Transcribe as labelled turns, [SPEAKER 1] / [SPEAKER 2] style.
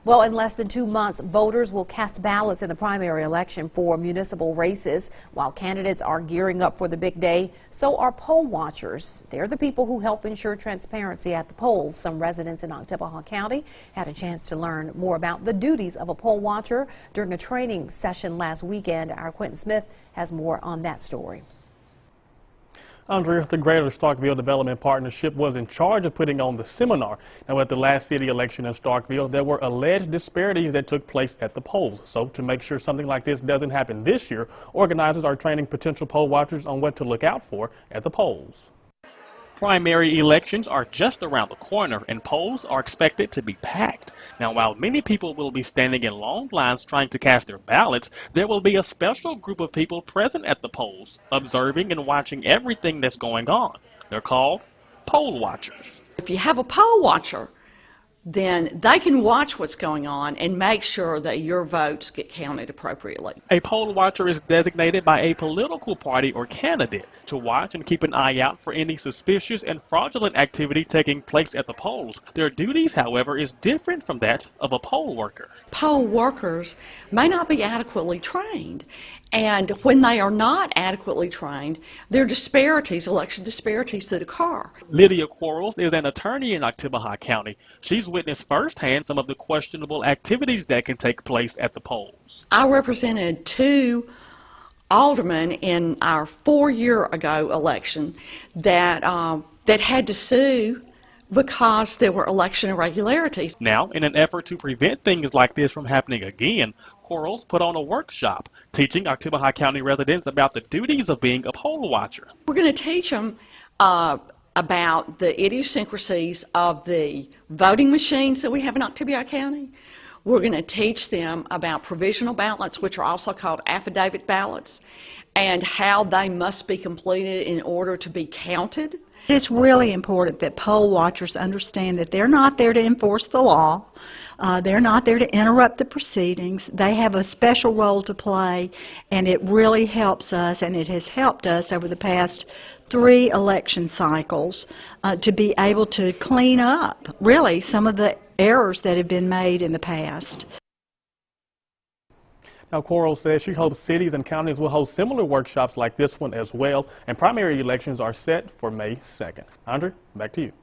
[SPEAKER 1] Well, in less than 2 months, voters will cast ballots in the primary election for municipal races. While candidates are gearing up for the big day, so are poll watchers. They're the people who help ensure transparency at the polls. Some residents in Oktibbeha County had a chance to learn more about the duties of a poll watcher during a training session last weekend. Our Quentin Smith has more on that story.
[SPEAKER 2] Andrea, the Greater Starkville Development Partnership was in charge of putting on the seminar. Now, at the last city election in Starkville, there were alleged disparities that took place at the polls. So, to make sure something like this doesn't happen this year, organizers are training potential poll watchers on what to look out for at the polls. Primary elections are just around the corner, and polls are expected to be packed. Now, while many people will be standing in long lines trying to cast their ballots, there will be a special group of people present at the polls, observing and watching everything that's going on. They're called poll watchers.
[SPEAKER 3] If you have a poll watcher, then they can watch what's going on and make sure that your votes get counted appropriately.
[SPEAKER 2] A poll watcher is designated by a political party or candidate to watch and keep an eye out for any suspicious and fraudulent activity taking place at the polls. Their duties, however, is different from that of a poll worker.
[SPEAKER 3] Poll workers may not be adequately trained, and when they are not adequately trained, there are disparities, election disparities that occur.
[SPEAKER 2] Lydia Quarles is an attorney in Oktibbeha County. She's witnessed firsthand some of the questionable activities that can take place at the polls.
[SPEAKER 3] I represented 2 aldermen in our 4-year ago election that had to sue because there were election irregularities.
[SPEAKER 2] Now, in an effort to prevent things like this from happening again, Quarles put on a workshop teaching Oktibbeha County residents about the duties of being a poll watcher.
[SPEAKER 3] We're going to teach them about the idiosyncrasies of the voting machines that we have in Oktibbeha County. We're going to teach them about provisional ballots, which are also called affidavit ballots, and how they must be completed in order to be counted.
[SPEAKER 4] It's really important that poll watchers understand that they're not there to enforce the law. They're not there to interrupt the proceedings. They have a special role to play, and it really helps us, and it has helped us over the past 3 election cycles to be able to clean up, really, some of the errors that have been made in the past.
[SPEAKER 2] Now, Quarles says she hopes cities and counties will host similar workshops like this one as well, and primary elections are set for May 2nd. Andrea, back to you.